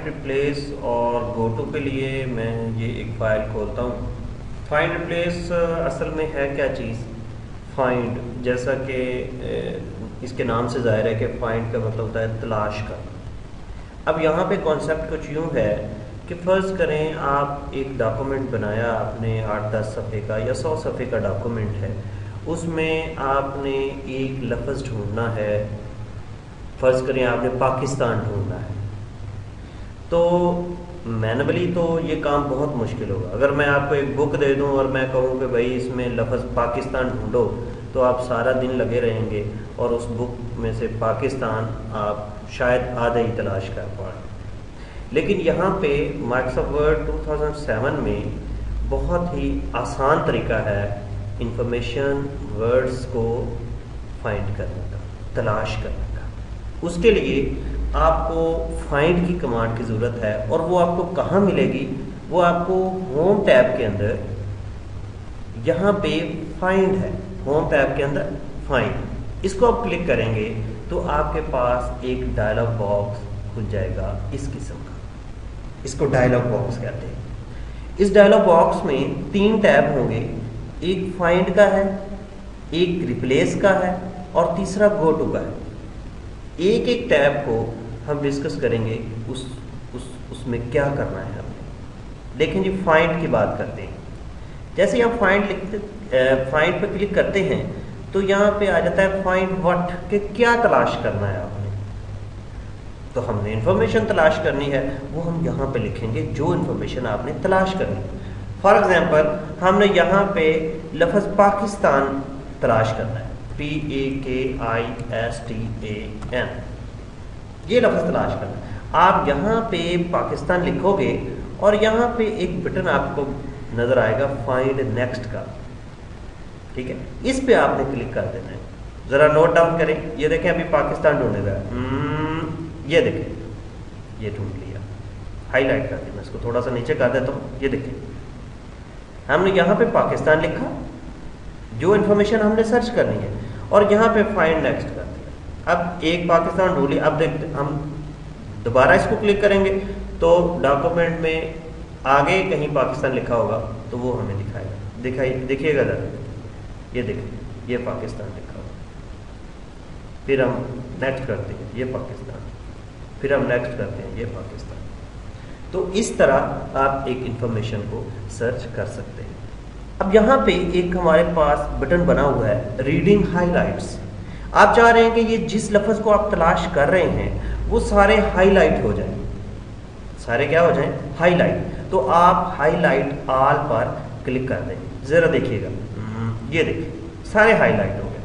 Find replace और go to के लिए मैं ये एक फ़ाइल खोलता हूँ। फाइंड रिप्लेस असल में है क्या चीज़? फाइंड, जैसा कि इसके नाम से ज़ाहिर है कि फाइंड का मतलब होता है तलाश करना। अब यहाँ पे कॉन्सेप्ट कुछ यूँ है कि फ़र्ज़ करें आप एक डॉक्यूमेंट बनाया आपने 8-10 सफ़े का या 100 सफ़े का डॉक्यूमेंट है, उसमें आपने एक लफ्ज़ ढूंढना है। फ़र्ज़ करें आपने पाकिस्तान ढूंढना है, तो मैनुअली तो ये काम बहुत मुश्किल होगा। अगर मैं आपको एक बुक दे दूं और मैं कहूं कि भाई इसमें लफ्ज़ पाकिस्तान ढूंढो, तो आप सारा दिन लगे रहेंगे और उस बुक में से पाकिस्तान आप शायद आधे ही तलाश कर पाएँ। लेकिन यहाँ पे माइक्रोसॉफ्ट वर्ड 2007 में बहुत ही आसान तरीका है इंफॉर्मेशन वर्ड्स को फाइंड करने का, तलाश करने का। उसके लिए आपको फाइंड की कमांड की ज़रूरत है, और वो आपको कहाँ मिलेगी? वो आपको होम टैब के अंदर, यहाँ पे फाइंड है, होम टैब के अंदर फाइंड, इसको आप क्लिक करेंगे तो आपके पास एक डायलॉग बॉक्स खुल जाएगा इस किस्म का। इसको डायलॉग बॉक्स कहते हैं। इस डायलॉग बॉक्स में 3 टैब होंगे, एक फाइंड का है, एक रिप्लेस का है और तीसरा गो टू का है। एक एक टैब को हम डिस्कस करेंगे उसमें क्या करना है हमें। लेकिन जी फाइंड की बात करते हैं। जैसे हम फाइंड फाइंड पर क्लिक करते हैं तो यहाँ पे आ जाता है फाइंड व्हाट, कि क्या तलाश करना है आपने। तो हमने इंफॉर्मेशन तलाश करनी है, वो हम यहाँ पे लिखेंगे जो इंफॉर्मेशन आपने तलाश करनी है। फॉर एग्जांपल हमने यहाँ पे लफ्ज़ पाकिस्तान तलाश करना है, PAKISTAN, ये लफ्ज़ तलाश करना है। आप यहाँ पे पाकिस्तान लिखोगे और यहाँ पे एक बटन आपको नज़र आएगा फाइंड नेक्स्ट का, ठीक है। इस पे आपने क्लिक कर देना है। ज़रा नोट डाउन करें, ये देखें अभी पाकिस्तान ढूंढेगा, ये देखें ये ढूंढ लिया। हाईलाइट कर दिया, मैं इसको थोड़ा सा नीचे कर देता हूँ। ये देखें हमने यहाँ पे पाकिस्तान लिखा, जो इन्फॉर्मेशन हमने सर्च करनी है, और यहाँ पे फाइंड नेक्स्ट कर दिया। अब एक पाकिस्तान ढूंढ लिया। अब देखते हम दोबारा इसको क्लिक करेंगे तो डॉक्यूमेंट में आगे कहीं पाकिस्तान लिखा होगा तो वो हमें दिखिएगा ज़रा, ये देखिए ये पाकिस्तान लिखा होगा। फिर हम नेक्स्ट करते हैं, ये पाकिस्तान, फिर हम नेक्स्ट करते हैं, ये पाकिस्तान। तो इस तरह आप एक इंफॉर्मेशन को सर्च कर सकते हैं। अब यहाँ पे एक हमारे पास बटन बना हुआ है रीडिंग हाइलाइट्स। आप चाह रहे हैं कि ये जिस लफ्ज़ को आप तलाश कर रहे हैं वो सारे हाईलाइट हो जाएं, सारे क्या हो जाएं? हाईलाइट। तो आप हाईलाइट ऑल पर क्लिक कर दें। ज़रा देखिएगा, ये देखिए सारे हाईलाइट हो गए।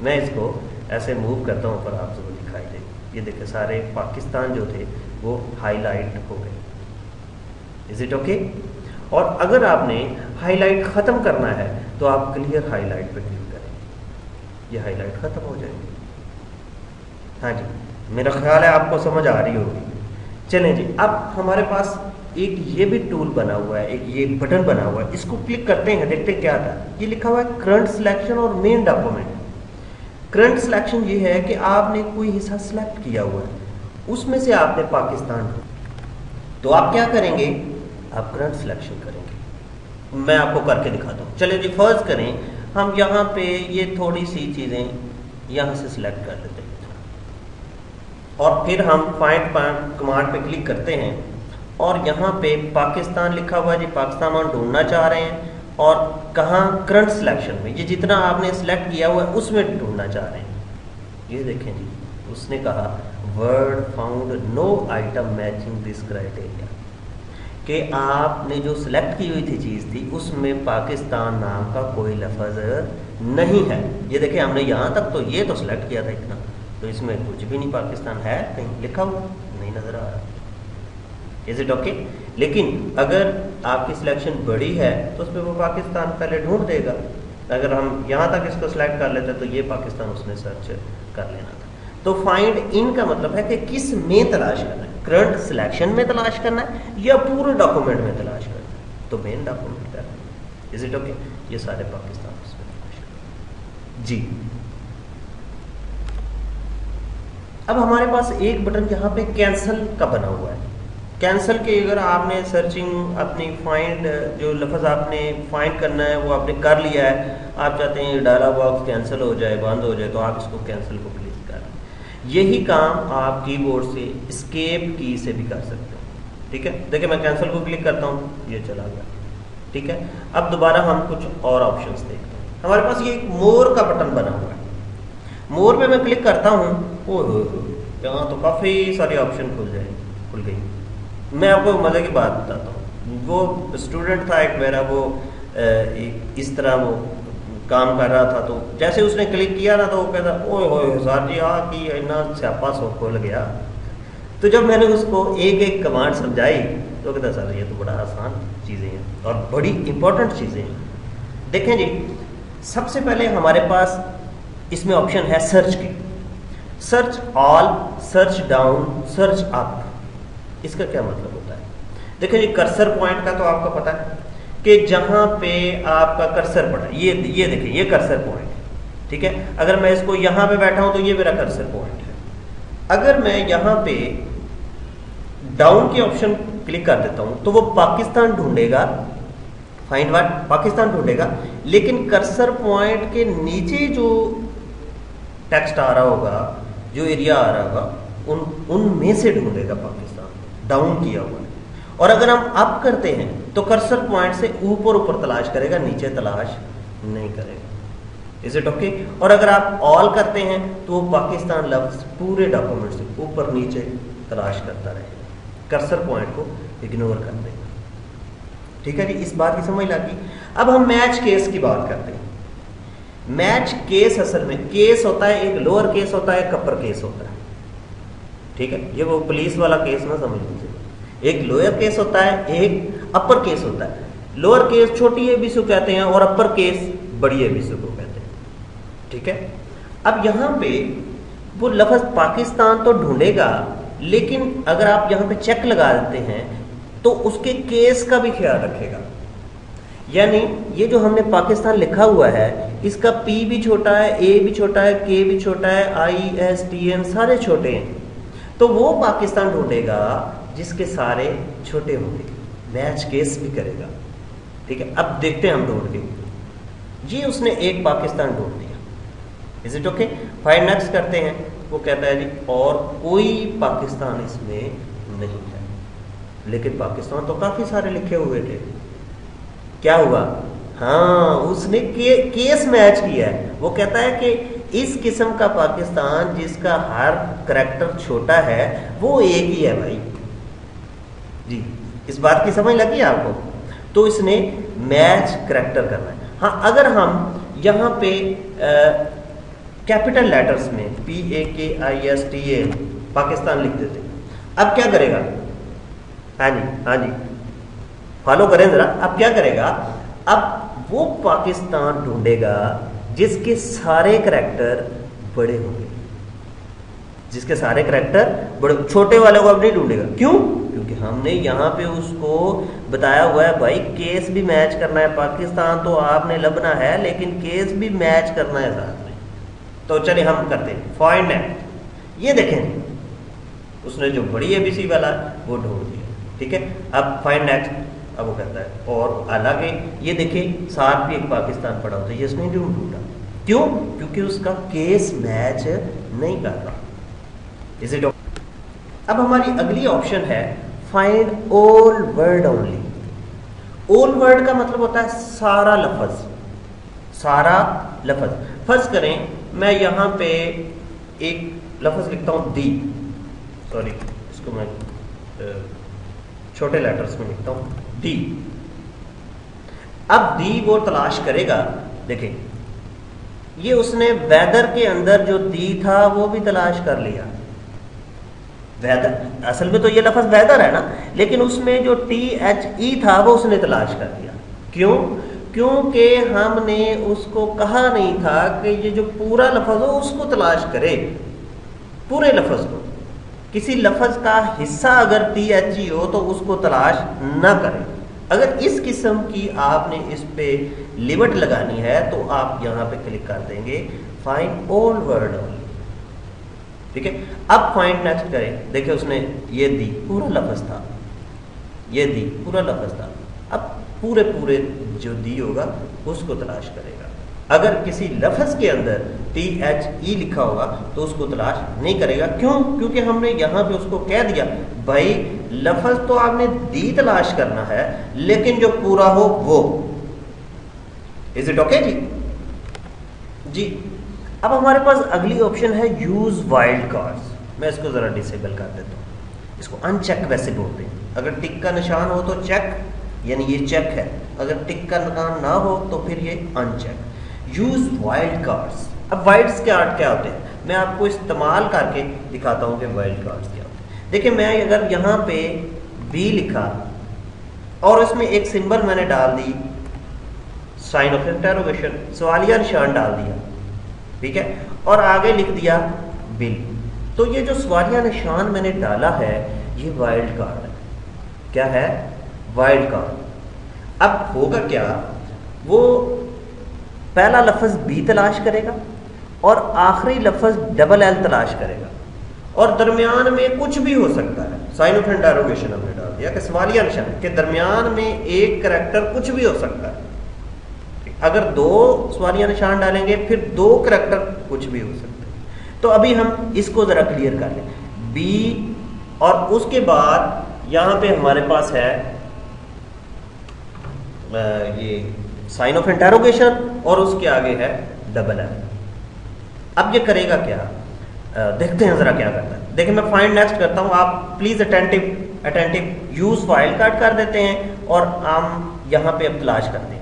मैं इसको ऐसे मूव करता हूँ पर आप जरूर दिखाई दे। ये देखिए सारे पाकिस्तान जो थे वो हाईलाइट हो गए। Is it okay? और अगर आपने हाईलाइट ख़त्म करना है तो आप क्लियर हाईलाइट पर क्लिक करें, ये हाईलाइट ख़त्म हो जाएगी। हाँ जी, मेरा ख्याल है आपको समझ आ रही होगी। चलें जी, अब हमारे पास एक ये भी टूल बना हुआ है, एक ये बटन बना हुआ है, इसको क्लिक करते हैं, देखते हैं क्या था। ये लिखा हुआ है करंट सिलेक्शन और मेन डॉक्यूमेंट। करंट सिलेक्शन ये है कि आपने कोई हिस्सा सिलेक्ट किया हुआ है, उसमें से आपने पाकिस्तान, तो आप क्या करेंगे? आप करंट सिलेक्शन करेंगे। मैं आपको करके दिखाता हूँ। चलिए जी, फर्ज करें हम यहाँ पे ये थोड़ी सी चीज़ें यहाँ से सिलेक्ट कर लेते हैं और फिर हम फाइंड कमांड पे क्लिक करते हैं और यहाँ पे पाकिस्तान लिखा हुआ है जी, पाकिस्तान हम ढूंढना चाह रहे हैं। और कहाँ? करंट सिलेक्शन में, ये जितना आपने सिलेक्ट किया हुआ है उसमें ढूंढना चाह रहे हैं। ये देखें जी, उसने कहा Word found no item matching this criteria, कि आपने जो सिलेक्ट की हुई थी चीज़ थी उसमें पाकिस्तान नाम का कोई लफ्ज़ नहीं है। ये देखें हमने यहाँ तक तो ये तो सिलेक्ट किया था इतना, तो इसमें कुछ भी नहीं पाकिस्तान है, कहीं लिखा हुआ नहीं नज़र आ रहा। Is it okay? लेकिन अगर आपकी सिलेक्शन बड़ी है तो उसमें वो पाकिस्तान पहले ढूंढ देगा। अगर हम यहाँ तक इसको सिलेक्ट कर लेते तो ये पाकिस्तान उसने सर्च कर लेना था। तो फाइंड इन का मतलब है कि किस में तलाश करना है, करंट सिलेक्शन में तलाश करना है या पूरे डॉक्यूमेंट में तलाश करना है। तो मेन डॉक्यूमेंट का, इज इट ओके? ये सारे पाकिस्तान उसमें तलाश करना जी। अब हमारे पास एक बटन यहाँ पे कैंसिल का बना हुआ है। कैंसल की अगर आपने सर्चिंग अपनी फाइंड जो लफ्ज़ आपने फाइंड करना है वो आपने कर लिया है, आप चाहते हैं डायलॉग बॉक्स कैंसिल हो जाए, बंद हो जाए, तो आप इसको कैंसिल को क्लिक करें। यही काम आप कीबोर्ड से एस्केप की से भी कर सकते हैं। ठीक है, देखिए मैं कैंसिल को क्लिक करता हूँ, ये चला गया। ठीक है, अब दोबारा हम कुछ और ऑप्शंस देखते हैं। हमारे पास ये एक मोर का बटन बना हुआ है, मोर पे मैं क्लिक करता हूँ, ओह यहाँ तो काफ़ी सारी ऑप्शन खुल गई। मैं आपको मज़े की बात बताता हूँ। वो स्टूडेंट था एक मेरा, वो इस तरह वो काम कर रहा था, तो जैसे उसने क्लिक किया ना तो वो कहता ओए होए सर जी आ कि इतना स्यापा सो खुल गया। तो जब मैंने उसको एक एक कमांड समझाई तो कहता सर ये तो बड़ा आसान चीज़ें हैं और बड़ी इंपॉर्टेंट चीज़ें हैं। देखें जी, सबसे पहले हमारे पास इसमें ऑप्शन है सर्च की, search all, search down, search up. इसका क्या मतलब होता है? देखिए जी, कर्सर पॉइंट का तो आपको पता है कि जहां पे आपका कर्सर पड़ा, ये देखिए ये कर्सर पॉइंट है। ठीक है, अगर मैं इसको यहां पे बैठा हूं तो ये मेरा कर्सर पॉइंट है। अगर मैं यहां पे डाउन की ऑप्शन क्लिक कर देता हूं तो वो पाकिस्तान ढूंढेगा, फाइंड व्हाट, पाकिस्तान ढूंढेगा, लेकिन कर्सर पॉइंट के नीचे जो टेक्स्ट आ रहा होगा, जो एरिया आ रहा होगा, उनमें से ढूंढेगा पाकिस्तान, डाउन किया हुआ है। और अगर हम अप करते हैं तो कर्सर पॉइंट से ऊपर तलाश करेगा, नीचे तलाश नहीं करेगा। Is it okay? और अगर आप ऑल करते हैं तो पाकिस्तान लफ्ज पूरे डॉक्यूमेंट से ऊपर नीचे तलाश करता रहेगा, कर्सर पॉइंट को इग्नोर कर देगा। ठीक है जी, इस बात की समझ लगी। अब हम मैच केस की बात करते हैं। मैच केस असल में केस होता है, एक लोअर केस होता है, एक अपर केस होता है। ठीक है, ये वो पुलिस वाला केस ना समझ लीजिए। एक लोअर केस होता है, एक अपर केस होता है। लोअर केस छोटी एबीसी कहते हैं और अपर केस बड़ी एबीसी को कहते हैं। ठीक है, अब यहाँ पे वो लफ्ज पाकिस्तान तो ढूंढेगा, लेकिन अगर आप यहाँ पे चेक लगा देते हैं तो उसके केस का भी ख्याल रखेगा। यानी ये जो हमने पाकिस्तान लिखा हुआ है, इसका पी भी छोटा है, ए भी छोटा है, के भी छोटा है, ISTN सारे छोटे हैं, तो वो पाकिस्तान ढूंढेगा जिसके सारे छोटे होंगे, मैच केस भी करेगा। ठीक है, अब देखते हैं हम ढूंढ के जी, उसने एक पाकिस्तान ढूंढ दिया। Is it okay? Find next करते हैं, वो कहता है जी और कोई पाकिस्तान इसमें नहीं है, लेकिन पाकिस्तान तो काफी सारे लिखे हुए थे। क्या हुआ? हाँ, उसने केस मैच किया है। वो कहता है कि इस किस्म का पाकिस्तान जिसका हर करैक्टर छोटा है वो एक ही है भाई जी। इस बात की समझ लगी आपको? तो इसने मैच करैक्टर करना है। हाँ, अगर हम यहाँ पे कैपिटल लेटर्स में PAKISTAN पाकिस्तान लिख देते, अब क्या करेगा? हाँ जी फॉलो करें जरा। अब क्या करेगा? अब वो पाकिस्तान ढूंढेगा जिसके सारे करैक्टर बड़े होंगे, जिसके सारे करैक्टर बड़े, छोटे वाले को अब नहीं ढूंढेगा। क्यों? क्योंकि हमने यहाँ पे उसको बताया हुआ है भाई केस भी मैच करना है, पाकिस्तान तो आपने लबना है लेकिन केस भी मैच करना है साथ में। तो चलिए हम करते हैं फाइंड नेक्स्ट। ये देखें उसने जो बड़ी एबीसी वाला वो ढूंढ दिया। ठीक है, अब फाइंड नेक्स्ट, अब वो कहता है और हालांकि ये देखिए साथ भी एक पाकिस्तान पड़ा होता है, ये उसने क्यों ढूंढा? क्यों? क्योंकि उसका केस मैच नहीं कर रहा। Is it? अब हमारी अगली ऑप्शन है find all word only. All word का मतलब होता है सारा लफ्ज, सारा लफ्ज। फर्ज करें मैं यहाँ पे एक लफ्ज लिखता हूँ दी, सॉरी इसको मैं छोटे लेटर्स में लिखता हूँ दी। अब दी वो तलाश करेगा। देखें ये उसने वेदर के अंदर जो दी था वो भी तलाश कर लिया। वेदर असल में तो ये लफ्ज वेदर है ना, लेकिन उसमें जो THE था वो उसने तलाश कर लिया। क्यों? क्योंकि हमने उसको कहा नहीं था कि ये जो पूरा लफ्ज हो उसको तलाश करे, पूरे लफ्ज को। किसी लफ्ज का हिस्सा अगर THE हो तो उसको तलाश ना करें। अगर इस किस्म की आपने इस पे लिमिट लगानी है तो आप यहाँ पे क्लिक कर देंगे फाइंड ऑल वर्ड ओनली। ठीक है, अब फाइंड नेक्स्ट करें। देखिए उसने ये दी पूरा लफ्ज था, ये दी, पूरा लफ्ज था। अब पूरे पूरे जो दी होगा उसको तलाश करेगा। अगर किसी लफ्ज के अंदर THE लिखा होगा तो उसको तलाश नहीं करेगा। क्यों? क्योंकि हमने यहाँ पे उसको कह दिया भाई लफ्ज तो आपने दी तलाश करना है, लेकिन जो पूरा हो वो। इज इट ओके जी? जी। अब हमारे पास अगली ऑप्शन है यूज वाइल्ड कार्ड्स। मैं इसको जरा डिसेबल कर देता हूँ। इसको अनचेक वैसे बोलते हैं। अगर टिक का निशान हो तो चेक, यानी ये चेक है। अगर टिक का निशान ना हो तो फिर ये अनचेक। Use wild cards. अब वाइल्ड कार्ड क्या होते हैं, मैं आपको इस्तेमाल करके दिखाता हूँ कि वाइल्ड कार्ड्स क्या होते हैं। देखिए, मैं अगर यहाँ पे बी लिखा और उसमें एक सिंबल मैंने डाल दी, साइन ऑफ इंटरोगेशन, सवालिया निशान डाल दिया, ठीक है, और आगे लिख दिया बिल, तो ये जो सवालिया निशान मैंने डाला है ये वाइल्ड कार्ड है। क्या है? Wild card. अब होगा क्या, वो पहला लफ्ज बी तलाश करेगा और आखिरी लफ्ज डबल एल तलाश करेगा, और दरमियान में कुछ भी हो सकता है। साइन ऑफ इंटरोगेशन हमने डाल दिया कि सवालिया निशान के दरमियान में एक करैक्टर कुछ भी हो सकता है। अगर दो सवालिया निशान डालेंगे फिर दो करैक्टर कुछ भी हो सकते हैं। तो अभी हम इसको जरा क्लियर कर लें। बी और उसके बाद यहां पे हमारे पास है ये साइन ऑफ इंटरोगेशन और उसके आगे है डबल एल। अब ये करेगा क्या, देखते हैं जरा क्या करता है। देखिए, मैं फाइंड नेक्स्ट करता हूं, आप please attentive use wild card कर देते हैं और हम यहां पे अब तलाश करते हैं।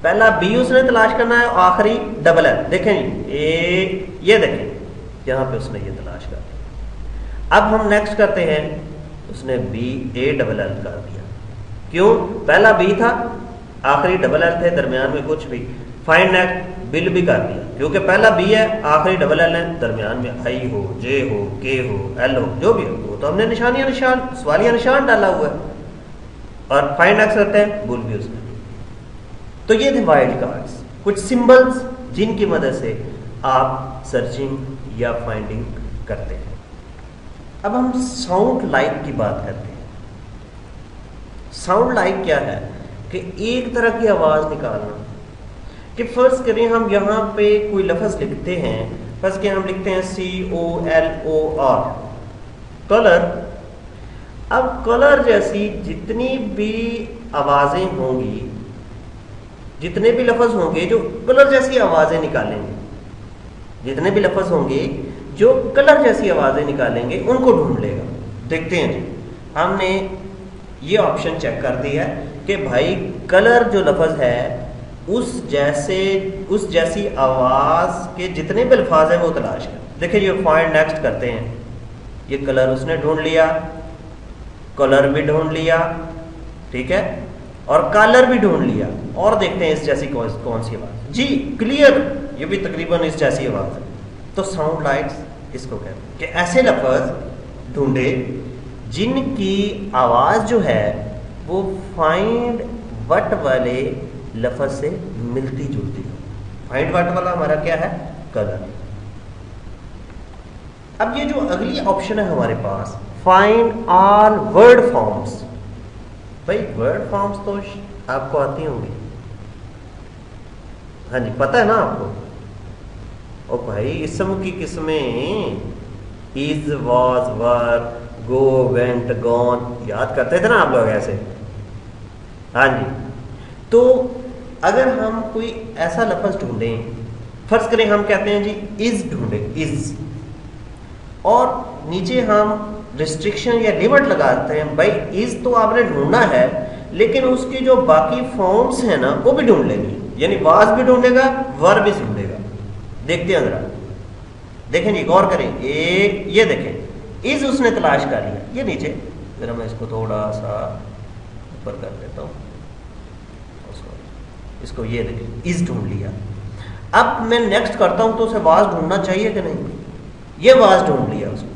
पहला बी उसने तलाश करना है, आखिरी डबल एल। देखें ये देखें यहां पे उसने ये तलाश कर दिया। अब हम नेक्स्ट करते हैं, उसने बी ए डबल एल कर दिया। क्यों? पहला बी था, आखिरी डबल एल थे, दरमियान में कुछ भी। फाइंड नेक्स्ट बिल भी कर दिया, क्योंकि पहला बी है, आखिरी डबल एल है, दरमियान में आई हो, जे हो, के हो, एल हो, जो भी हो, वो तो हमने निशान सवालिया निशान डाला हुआ है। और फाइंड नेक्स्ट करते हैं, बुल भी उसने। तो ये थे वाइल्ड कार्ड्स, कुछ सिंबल्स जिनकी मदद से आप सर्चिंग या फाइंडिंग करते हैं। अब हम साउंड लाइक की बात करते हैं। साउंड लाइक क्या है कि एक तरह की आवाज निकालना। कि फर्ज करें हम यहाँ पे कोई लफ्ज लिखते हैं, फर्ज के हम लिखते हैं COLOR, कलर। अब कलर जैसी जितनी भी आवाजें होंगी, जितने भी लफ्ज होंगे जो कलर जैसी आवाजें निकालेंगे, जितने भी लफ्ज होंगे जो कलर जैसी आवाजें निकालेंगे उनको ढूंढ लेगा। देखते हैं जी, हमने ये ऑप्शन चेक कर दिया है कि भाई कलर जो लफ्ज है उस जैसी आवाज के जितने भी अल्फाज हैं वो तलाश कर। देखिए, ये फाइंड नेक्स्ट करते हैं। ये कलर उसने ढूंढ लिया, कलर भी ढूंढ लिया, ठीक है, और कलर भी ढूंढ लिया। और देखते हैं इस जैसी कौन सी आवाज। जी क्लियर, ये भी तकरीबन इस जैसी आवाज है। तो साउंड लाइक्स इसको कहते हैं कि ऐसे लफ्ज ढूंढे जिनकी आवाज जो है वो फाइंड वट वाले लफ्ज से मिलती जुलती हो। फाइंड वट वाला हमारा क्या है? कलर। अब ये जो अगली ऑप्शन है हमारे पास, फाइंड ऑल वर्ड फॉर्म्स। भाई वर्ड फॉर्म्स तो आपको आती होंगी, हाँ जी, पता है ना आपको। और भाई इसम की किस्में is, was, were, go, went, gone याद करते थे ना आप लोग ऐसे, हाँ जी। तो अगर हम कोई ऐसा लफ्ज ढूंढें, फर्ज करें हम कहते हैं जी इज ढूंढें, इज, और नीचे हम रिस्ट्रिक्शन या लिमिट लगाते हैं, भाई इज तो आपने ढूंढना है लेकिन उसकी जो बाकी फॉर्म्स हैं ना वो भी ढूंढ लेंगे, यानी वाज भी ढूंढेगा, वर भी ढूंढेगा। देखते हैं जरा, देखें जी, गौर करें, ये देखें, इज उसने तलाश कर लिया, ये नीचे, जरा मैं इसको थोड़ा सा ऊपर कर देता हूँ, इसको ये देखें, इज ढूंढ लिया। अब मैं नेक्स्ट करता हूं तो उसे वाज ढूंढना चाहिए कि नहीं? ये वाज ढूंढ लिया उसने।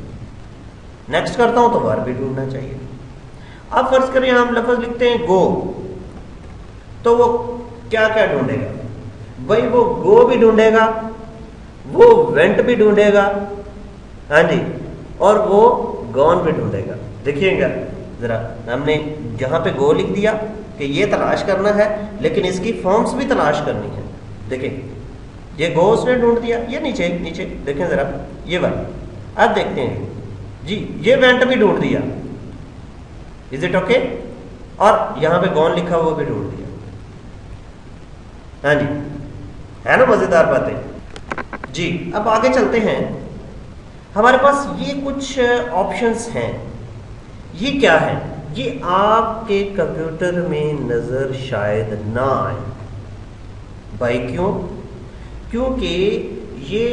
नेक्स्ट करता हूं तो वर भी ढूंढना चाहिए। अब फर्ज करिए हम लफ्ज लिखते हैं गो, तो वो क्या क्या ढूंढेगा? भाई वो गो भी ढूंढेगा, वो वेंट भी ढूंढेगा, हाँ जी, और वो गॉन भी ढूंढेगा। देखिएगा ज़रा हमने यहाँ पे गो लिख दिया कि ये तलाश करना है, लेकिन इसकी फॉर्म्स भी तलाश करनी है। देखें ये गो उसने ढूंढ दिया, ये नीचे नीचे देखें ज़रा, ये वाला अब देखते हैं जी, ये वेंट भी ढूंढ दिया, इज इट ओके, और यहाँ पे गॉन लिखा वो भी ढूंढ दिया। हाँ जी, है ना मज़ेदार बातें जी। अब आगे चलते हैं, हमारे पास ये कुछ ऑप्शंस हैं। ये क्या है, ये आपके कंप्यूटर में नज़र शायद ना आए। भाई क्यों? क्योंकि ये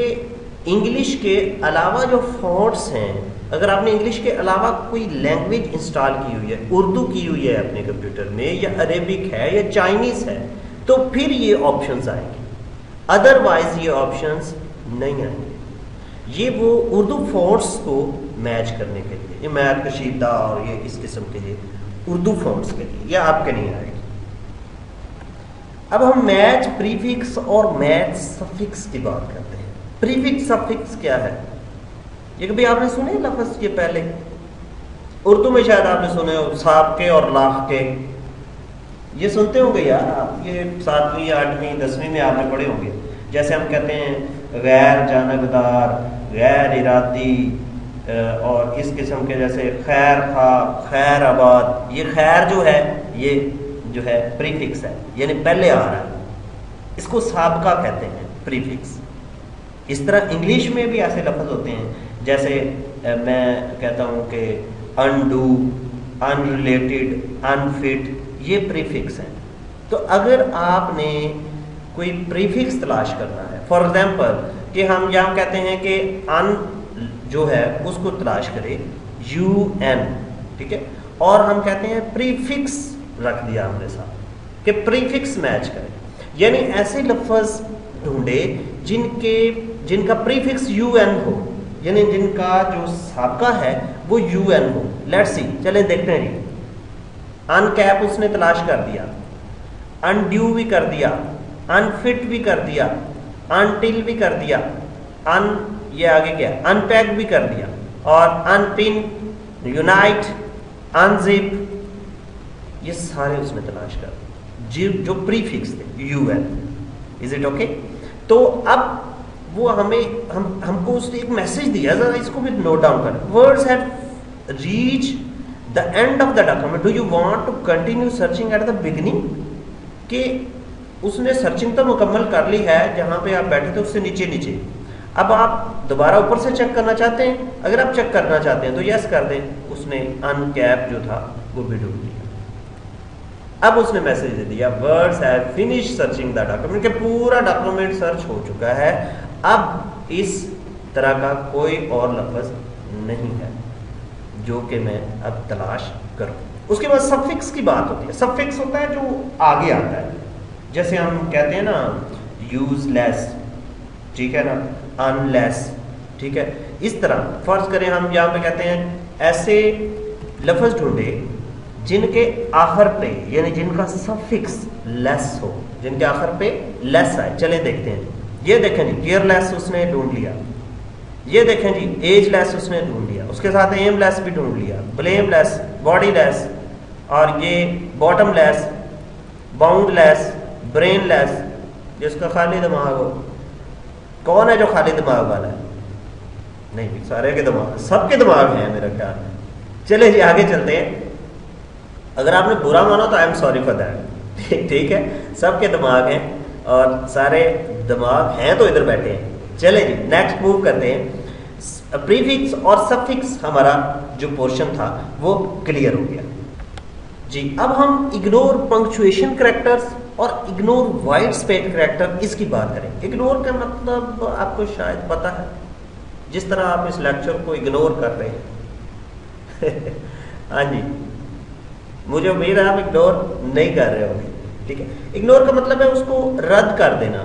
इंग्लिश के अलावा जो फॉन्ट्स हैं, अगर आपने इंग्लिश के अलावा कोई लैंग्वेज इंस्टॉल की हुई है, उर्दू की हुई है अपने कंप्यूटर में, या अरेबिक है या चाइनीज़ है, तो फिर ये ऑप्शंस आएंगे, अदरवाइज ये ऑप्शंस नहीं आएंगे। ये वो उर्दू फॉन्ट्स को मैच करने के लिए, ये मैथ कशीदा और ये इस किस्म के लिए उर्दू फॉन्ट्स के लिए, ये आपके नहीं आएगी। अब हम मैच प्रीफिक्स और मैच सफिक्स की बात करते हैं। प्रीफिक्स सफिक्स क्या है, ये कभी आपने सुने लफ्ज़? ये पहले उर्दू में शायद आपने सुने हो, साब के और लाख के, ये सुनते होंगे यार आप, ये 7वीं 8वीं 10वीं में आपने पढ़े होंगे। जैसे हम कहते हैं गैर जानबदार, गैर इरादी, और इस किस्म के जैसे खैर खा, खैर आबाद। ये खैर जो है ये जो है प्रीफिक्स है, यानी पहले आ रहा है, इसको साबका कहते हैं, प्रीफिक्स। इस तरह इंग्लिश में भी ऐसे लफ्ज़ होते हैं, जैसे मैं कहता हूँ कि अनडू, अनरिलेटेड, अनफिट, ये प्रीफिक्स हैं। तो अगर आपने कोई प्रीफिक्स तलाश करना है, फॉर एग्जांपल कि हम यहाँ कहते हैं कि अन जो है उसको तलाश करें UN, ठीक है, और हम कहते हैं प्रीफिक्स रख दिया हमने साथ कि प्रीफिक्स मैच करें, यानी ऐसे लफ्ज़ ढूंढे जिनका प्रीफिक्स UN हो, यानी जिनका जो साबका है वो UN हो। लेट्स सी, चले देखते हैं जी। अनकैप उसने तलाश कर दिया, अनड्यू भी कर दिया, अनफिट भी कर दिया, अनटिल भी कर दिया, ये आगे क्या, अनपैक भी कर दिया, और अनपिन, यूनाइट, अनजिप, ये सारे उसने तलाश कर दिए जो प्रीफिक्स थे UN। Is it okay? तो अब वो हमको उसने एक मैसेज दिया, जरा इसको भी नोट डाउन कर। Words have reach the end of the document, do you want to continue searching at the beginning? कि उसने सर्चिंग तो मुकम्मल कर ली है, जहां पे आप बैठे थे उससे नीचे नीचे, अब आप दोबारा ऊपर से चेक करना चाहते हैं? अगर आप चेक करना चाहते हैं तो यस कर दें। उसने अनकैप जो था वो भी ढूंढ लिया। अब उसने मैसेज दे दिया, words have finish searching the document, कि पूरा डॉक्यूमेंट सर्च हो चुका है, अब इस तरह का कोई और लफ्ज़ नहीं है जो कि मैं अब तलाश करूं। उसके बाद सफिक्स की बात होती है। सफिक्स होता है जो आगे आता है, जैसे हम कहते हैं ना यूजलेस, ठीक है ना, अनलेस, ठीक है। इस तरह फर्ज करें हम यहाँ पे कहते हैं ऐसे लफ्ज़ ढूंढे जिनके आखिर पे, यानी जिनका सफिक्स लेस हो, जिनके आखिर पे लेस आए। चले देखते हैं। ये देखें जी, केयरलेस उसने ढूंढ लिया। ये देखें जी, एजलेस उसने ढूंढ लिया। उसके साथ एमलेस भी ढूंढ लिया, ब्लेमलेस, बॉडीलेस, और ये बॉटमलेस, बाउंडलेस, ब्रेनलेस, जिसका खाली दिमाग हो। कौन है जो खाली दिमाग वाला है? नहीं, सारे के दिमाग, सबके दिमाग हैं मेरा ख्याल में। चले जी आगे चलते हैं। अगर आपने बुरा माना तो I am sorry for that, ठीक है। सबके दिमाग हैं और सारे दिमाग हैं तो इधर बैठे हैं। चले जी नेक्स्ट मूव करते हैं। प्रीफिक्स और सफिक्स हमारा जो पोर्शन था वो क्लियर हो गया जी। अब हम इग्नोर पंक्चुएशन कैरेक्टर्स और इग्नोर वाइड स्पेस कैरेक्टर, इसकी बात करें। इग्नोर का मतलब आपको शायद पता है, जिस तरह आप इस लेक्चर को इग्नोर कर रहे हैं हाँ जी, मुझे उम्मीद है आप इग्नोर नहीं कर रहे होंगे, ठीक है। इग्नोर का मतलब है उसको रद्द कर देना,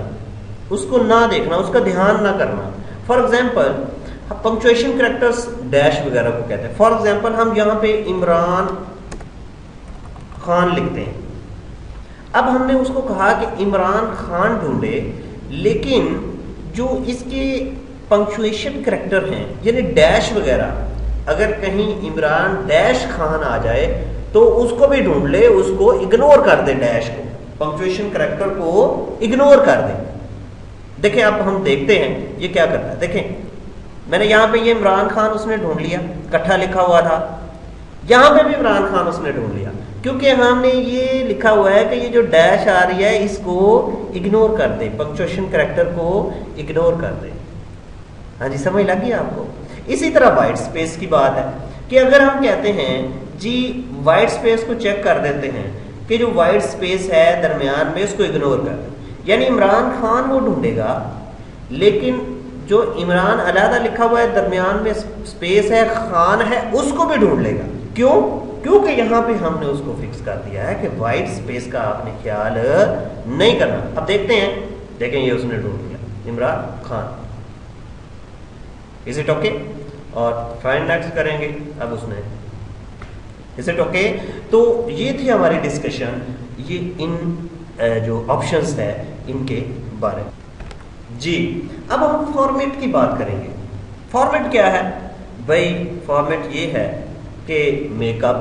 उसको ना देखना, उसका ध्यान ना करना। For example punctuation characters dash वगैरह को कहते हैं। फॉर एग्जाम्पल हम यहाँ पे इमरान खान लिखते हैं। अब हमने उसको कहा कि इमरान खान ढूंढे, लेकिन जो इसके पंक्चुएशन कैरेक्टर हैं यानी डैश वगैरह, अगर कहीं इमरान डैश खान आ जाए तो उसको भी ढूंढ ले, उसको इग्नोर कर दे, डैश को, पंक्चुएशन करैक्टर को इग्नोर कर दे। देखें अब हम देखते हैं ये क्या करता है। देखें मैंने यहां पे ये इमरान खान उसने ढूंढ लिया, इकट्ठा लिखा हुआ था, यहां पे भी इमरान खान उसने ढूंढ लिया, क्योंकि हमने ये लिखा हुआ है कि ये जो डैश आ रही है इसको इग्नोर कर दे, पंक्चुएशन करैक्टर को इग्नोर कर दे। हाँ जी, समझ लगी आपको। इसी तरह वाइट स्पेस की बात है कि अगर हम कहते हैं जी वाइट स्पेस को चेक कर देते हैं कि जो वाइट स्पेस है दरमियान में उसको इग्नोर कर दे, यानी इमरान खान वो ढूंढेगा, लेकिन जो इमरान अलहदा लिखा हुआ है दरमियान में स्पेस है, खान है, उसको भी ढूंढ लेगा। क्यों? क्योंकि यहां पे हमने उसको फिक्स कर दिया है कि वाइट स्पेस का आपने ख्याल नहीं करना। अब देखते हैं, देखें ये उसने ढूंढ लिया, Imran Khan. Is it okay? और फाइंड नेक्स्ट करेंगे। अब उसने इज इट ओके? तो ये थी हमारी डिस्कशन, ये इन जो ऑप्शंस है इनके बारे में। जी अब हम फॉर्मेट की बात करेंगे। फॉर्मेट क्या है भाई? फॉर्मेट ये है कि मेकअप,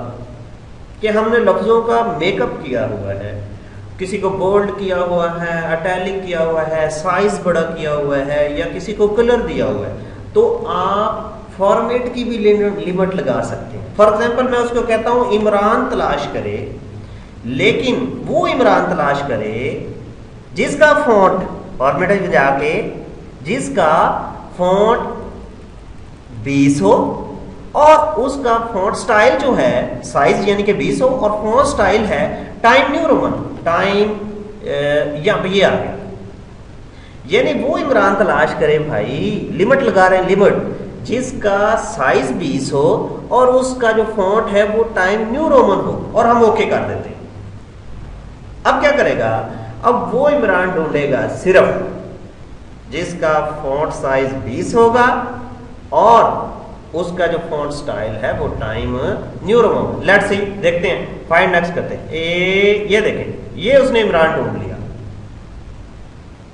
कि हमने लफ्ज़ों का मेकअप किया हुआ है, किसी को बोल्ड किया हुआ है, अटैलिक किया हुआ है, साइज बड़ा किया हुआ है, या किसी को कलर दिया हुआ है, तो आप फॉर्मेट की भी लिमिट लगा सकते हैं। फॉर एग्जाम्पल मैं उसको कहता हूं इमरान तलाश करे, लेकिन वो इमरान तलाश करे जिसका फॉन्ट फॉर्मेट में जाके जिसका फॉन्ट 20 हो और उसका फॉन्ट स्टाइल जो है साइज यानी कि 20 हो और फॉन्ट स्टाइल है टाइम न्यू रोमन, टाइम या ये आ गया, यानी वो इमरान तलाश करे भाई, लिमिट लगा रहे हैं, लिमिट, जिसका साइज 20 हो और उसका जो फॉन्ट है वो टाइम न्यू रोमन हो, और हम ओके कर देते हैं। अब क्या करेगा? अब वो इमरान ढूंढेगा सिर्फ जिसका फॉन्ट साइज 20 होगा और उसका जो फॉन्ट स्टाइल है वो time new Roman. Let's see, देखते हैं, फाइंड नेक्स्ट करते हैं। ये देखें, ये उसने इमरान ढूंढ लिया।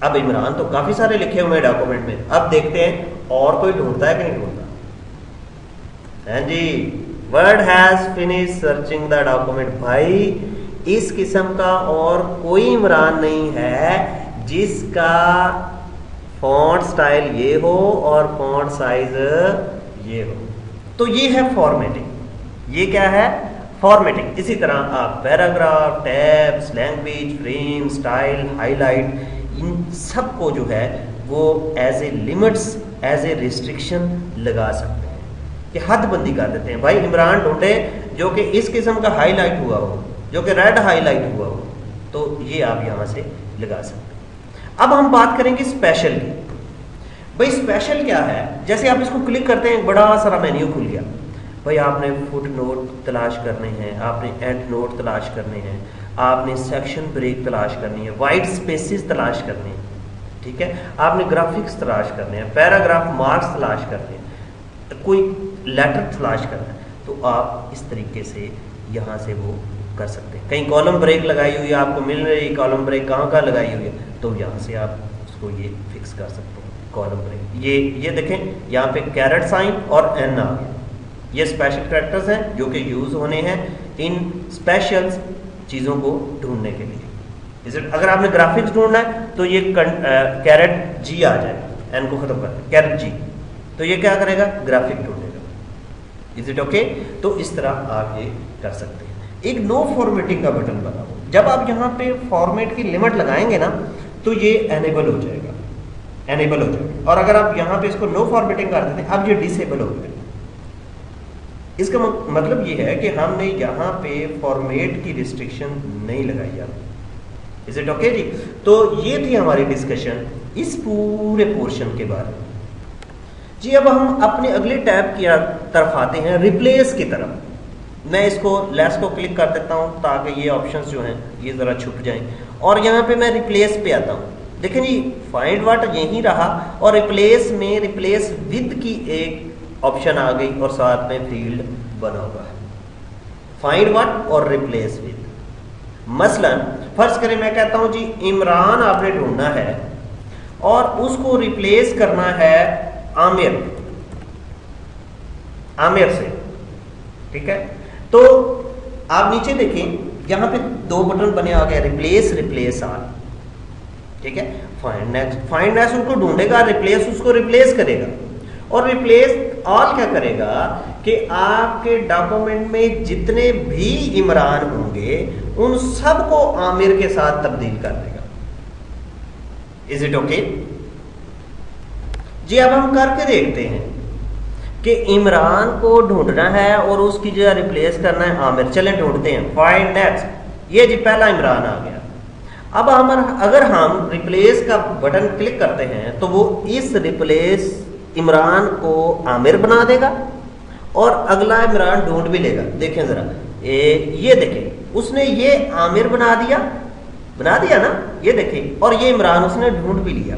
अब इमरान तो काफी सारे लिखे हुए हैं डॉक्यूमेंट में, अब देखते हैं और कोई ढूंढता है कि नहीं ढूंढता। हाँ जी, word has finish searching the document. भाई इस किस्म का और कोई इमरान नहीं है जिसका फॉन्ट स्टाइल ये हो और फॉन्ट साइज ये हो। तो ये है फॉर्मेटिंग। ये क्या है? फॉर्मेटिंग। इसी तरह आप paragraph, tabs, language, frame, style, highlight, इन सब को जो है वो as a limits, as a restriction लगा सकते हैं कि हदबंदी कर देते हैं। भाई इमरान ढूंढे जो कि इस किस्म का हाईलाइट हुआ हो, जो कि रेड हाईलाइट हुआ हो, तो ये आप यहां से लगा सकते हैं। अब हम बात करेंगे स्पेशल की। भाई स्पेशल क्या है? जैसे आप इसको क्लिक करते हैं, बड़ा सारा मेन्यू खुल गया। भाई आपने फुट नोट तलाश करने हैं, आपने एंड नोट तलाश करने हैं, आपने सेक्शन ब्रेक तलाश करनी है, वाइट स्पेसिस तलाश करने हैं, ठीक है, आपने ग्राफिक्स तलाश करने हैं, पैराग्राफ मार्क्स तलाश करने हैं, कोई लेटर तलाश करना है, तो आप इस तरीके से यहाँ से वो कर सकते हैं। कहीं कॉलम ब्रेक लगाई हुई है, आपको मिल रही कॉलम ब्रेक कहाँ लगाई हुई है, तो यहाँ से आप उसको ये फिक्स कर सकते हैं, कॉलम ब्रेक। ये देखें, यहाँ पे कैरेट साइन और एन आ गया। ये स्पेशल कैरेक्टर्स हैं जो कि यूज होने हैं इन स्पेशल चीज़ों को ढूंढने के लिए। अगर आपने ग्राफिक्स ढूंढना है तो ये कैरेट जी आ जाएगा, एन को खत्म कर कैरेट जी, तो ये क्या करेगा? ग्राफिक ढूंढेगा। Is it okay? तो इस तरह आप ये कर सकते हैं। एक नो फॉर्मेटिंग का बटन बना हो, जब आप यहाँ पे फॉर्मेट की लिमिट लगाएंगे ना तो ये एनेबल हो जाएगा, एनेबल हो जाएगा। और अगर आप यहाँ पे इसको नो फॉर्मेटिंग कर देते हैं, अब ये डिसेबल हो जाएगा। इसका मतलब ये है कि हमने यहाँ पे फॉर्मेट की रिस्ट्रिक्शन नहीं लगाई आप। इज इट ओके जी? तो ये थी हमारी डिस्कशन इस पूरे पोर्शन के बारे में जी। अब हम अपने अगले टैब की तरफ आते हैं, रिप्लेस की तरफ। मैं इसको लेस को क्लिक कर देता हूं ताकि ये ऑप्शंस जो हैं ये ज़रा छुप जाएं, और यहाँ पे मैं रिप्लेस पे आता हूं। देखें जी, फाइंड व्हाट यहीं रहा और रिप्लेस में रिप्लेस विद की एक ऑप्शन आ गई और साथ में फील्ड बना हुआ है, फाइंड व्हाट और रिप्लेस विद। मसलन फर्ज करें मैं कहता हूं जी इमरान आपने ढूंढना है और उसको रिप्लेस करना है आमिर। आमिर से। ठीक है, तो आप नीचे देखें यहां पे दो बटन बने आ गए, रिप्लेस, रिप्लेस ऑल। ठीक है, फाइंड नेक्स्ट, फाइंड नेक्स्ट उनको ढूंढेगा, रिप्लेस उसको रिप्लेस करेगा, और रिप्लेस ऑल क्या करेगा कि आपके डॉक्यूमेंट में जितने भी इमरान होंगे उन सबको आमिर के साथ तब्दील कर देगा। इज इट ओके जी? अब हम करके देखते हैं कि इमरान को ढूंढना है और उसकी जगह रिप्लेस करना है आमिर। चलें ढूंढते हैं, फाइंड नेक्स्ट। ये जी पहला इमरान आ गया। अब हम अगर हम रिप्लेस का बटन क्लिक करते हैं तो वो इस रिप्लेस इमरान को आमिर बना देगा और अगला इमरान ढूंढ भी लेगा। देखें जरा, ये देखें उसने ये आमिर बना दिया ना, ये देखें, और ये इमरान उसने ढूंढ भी लिया।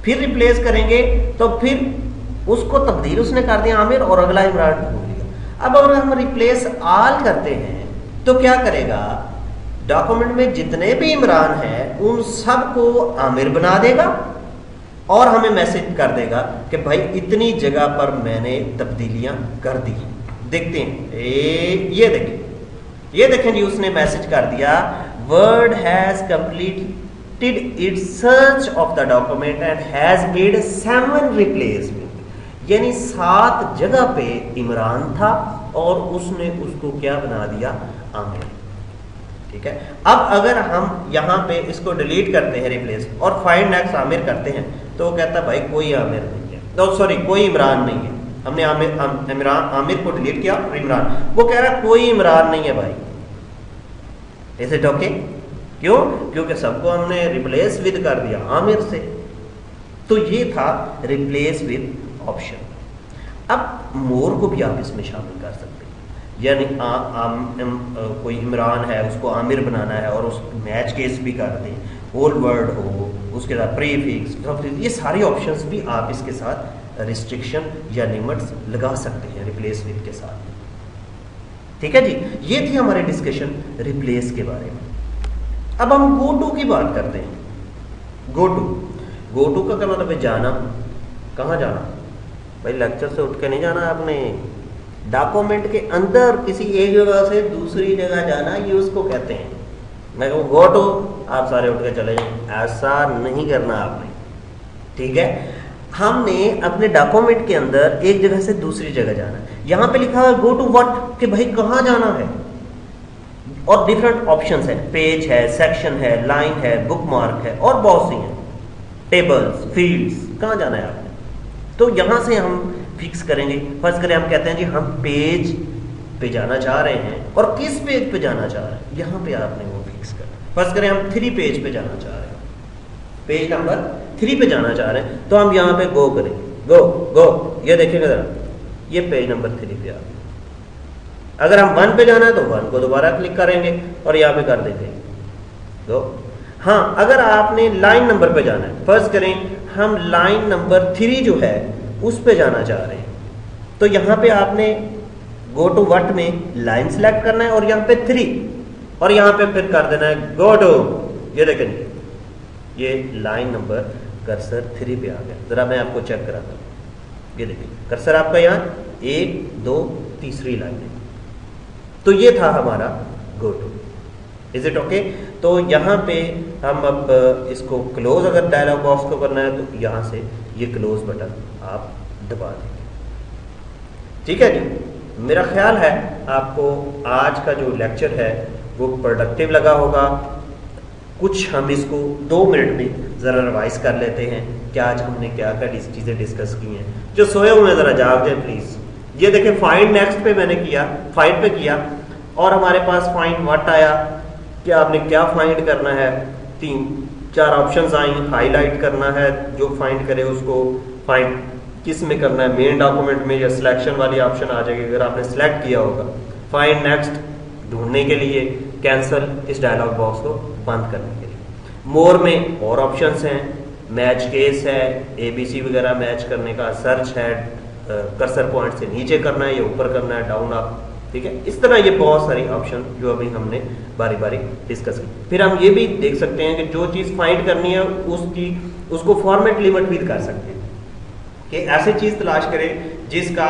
फिर रिप्लेस करेंगे तो फिर उसको तब्दील उसने कर दिया आमिर और अगला इमरान ढूंढ लिया। अब अगर हम रिप्लेस ऑल करते हैं तो क्या करेगा, डॉक्यूमेंट में जितने भी इमरान हैं उन सबको आमिर बना देगा और हमें मैसेज कर देगा कि भाई इतनी जगह पर मैंने तब्दीलियां कर दी। देखते हैं, ये देखें जी, उसने मैसेज कर दिया, word has completed it's search of the document and has made 7 replacement. यानी 7 जगह पे इमरान था और उसने उसको क्या बना दिया, आमिर। ठीक है, अब अगर हम यहां पे इसको डिलीट करते हैं रिप्लेस और फाइंड नेक्स्ट आमिर करते हैं तो वो कहता है भाई कोई आमिर नहीं है, तो सॉरी कोई इमरान नहीं है। हमने आमिर को डिलीट किया और इमरान, वो कह रहा है कोई इमरान नहीं है भाई। Is it okay? क्यों? क्योंकि सबको हमने रिप्लेस विद कर दिया आमिर से। तो ये था रिप्लेस विद ऑप्शन। अब मोर को भी आप इसमें शामिल कर सकते हैं, यानी कोई इमरान है उसको आमिर बनाना है और उस मैच केस भी कर दें, होल वर्ड हो, उसके साथ प्रीफिक्स, ये सारे ऑप्शंस भी आप इसके साथ रिस्ट्रिक्शन या लिमिट्स लगा सकते हैं रिप्लेस विद के साथ। ठीक है जी, ये थी हमारी डिस्कशन रिप्लेस के बारे में। अब हम गो टू की बात करते हैं। गो टू का क्या मतलब है? जाना। कहाँ जाना भाई? लेक्चर से उठ के नहीं जाना आपने, डॉक्यूमेंट के अंदर किसी एक जगह से दूसरी जगह जाना, ये उसको कहते हैं। मैं कहूँ गो टू, आप सारे उठ के चले जाएं, ऐसा नहीं करना आपने। ठीक है, हमने अपने डॉक्यूमेंट के अंदर एक जगह से दूसरी जगह जाना है। यहां पे लिखा है गो टू व्हाट, कि भाई कहां जाना है, और डिफरेंट ऑप्शंस है, पेज है, सेक्शन है, लाइन है, बुक मार्क है, और बहुत सी हैं, टेबल्स, फील्ड्स, कहां जाना है आपने। तो यहां से हम फिक्स करेंगे। फर्स्ट करें, हम कहते हैं जी हम पेज पे जाना चाह रहे हैं, और किस पेज पे जाना चाह रहे हैं यहां पे आपने वो फिक्स करना। फर्स्ट करें हम 3 पेज पे जाना चाह रहे हैं, पेज नंबर 3 पे जाना चाह रहे हैं, तो हम यहां पे गो करेंगे। गो, ये देखिएगा जरा, ये पेज नंबर 3 पे आ गया। अगर हम 1 पे जाना है तो 1 को दोबारा क्लिक करेंगे और यहां पे कर देंगे गो। हाँ, अगर आपने लाइन नंबर पे जाना है, फर्स्ट करें हम लाइन नंबर 3 जो है उस पे जाना चाह रहे हैं, तो यहां पे आपने गो टू व्हाट में लाइन सिलेक्ट करना है और यहां पे 3, और यहां पे फिर कर देना है गो टू। ये देखेंगे, ये लाइन नंबर कर्सर 3 पे आ गया। जरा मैं आपको चेक कराता हूं, ये देखिए कर्सर आपका यहाँ 1, 2, तीसरी लाइन है। तो ये था हमारा go to. Is it okay? तो यहाँ पे हम अब इसको क्लोज, अगर डायलॉग बॉक्स को करना है तो यहाँ से ये क्लोज बटन आप दबा देंगे। ठीक है जी, मेरा ख्याल है आपको आज का जो लेक्चर है वो प्रोडक्टिव लगा होगा। कुछ हम इसको 2 मिनट में ज़रा रिवाइज कर लेते हैं कि आज हमने क्या क्या चीज़ें डिस्कस की हैं। जो सोए हुए हैं ज़रा जाग जाए प्लीज़। ये देखें, फाइंड नेक्स्ट पे मैंने किया, फाइंड पे किया, और हमारे पास फाइंड व्हाट आया कि आपने क्या फाइंड करना है। 3-4 ऑप्शंस आई, हाईलाइट करना है, जो फाइंड करे उसको फाइंड किस में करना है, मेन डॉक्यूमेंट में या सिलेक्शन वाली ऑप्शन आ जाएगी अगर आपने सेलेक्ट किया होगा। फाइंड नेक्स्ट ढूंढने के लिए, कैंसल इस डायलॉग बॉक्स को बंद करने के लिए। मोर में और ऑप्शंस हैं, मैच केस है, ABC वगैरह मैच करने का, सर्च है, कर्सर पॉइंट से नीचे करना है या ऊपर करना है, डाउन अप। ठीक है, इस तरह ये बहुत सारी ऑप्शन जो अभी हमने बारी बारी डिस्कस की। फिर हम ये भी देख सकते हैं कि जो चीज़ फाइंड करनी है उसको फॉर्मेट लिमिट भी कर सकते हैं कि ऐसी चीज़ तलाश करें जिसका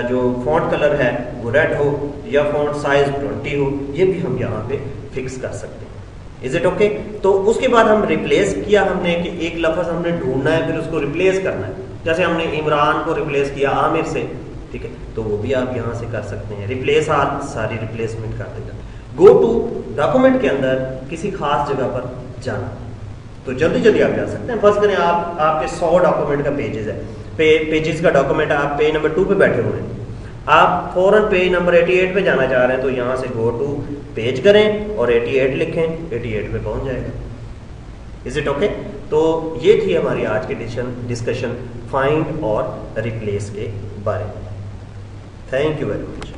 जो फॉन्ट कलर है वो रेड हो या फॉन्ट साइज 20 हो, ये भी हम यहाँ पे फिक्स कर सकते हैं। Is it okay? तो उसके बाद हम रिप्लेस किया हमने कि एक लफ्ज़ हमने ढूंढना है फिर उसको रिप्लेस करना है। जैसे हमने इमरान को रिप्लेस किया आमिर से, ठीक है, तो वो भी आप यहाँ से कर सकते हैं। रिप्लेस आल, सारी रिप्लेसमेंट कर देगा। गो टू डॉक्यूमेंट के अंदर किसी खास जगह पर जाना, तो जल्दी जल्दी आप जा सकते हैं। फर्स्ट करें आपके 100 डॉक्यूमेंट का पेजेस है, पेजेस का डॉक्यूमेंट है, आप पेज नंबर 2 पे बैठे हुए हैं, आप फौरन पेज नंबर 88 पे जाना चाह रहे हैं, तो यहाँ से गो टू पेज करें और 88 लिखें, 88 पे पहुंच जाएगा। Is it okay? तो ये थी हमारी आज की डिस्कशन फाइंड और रिप्लेस के बारे में। Thank you very much.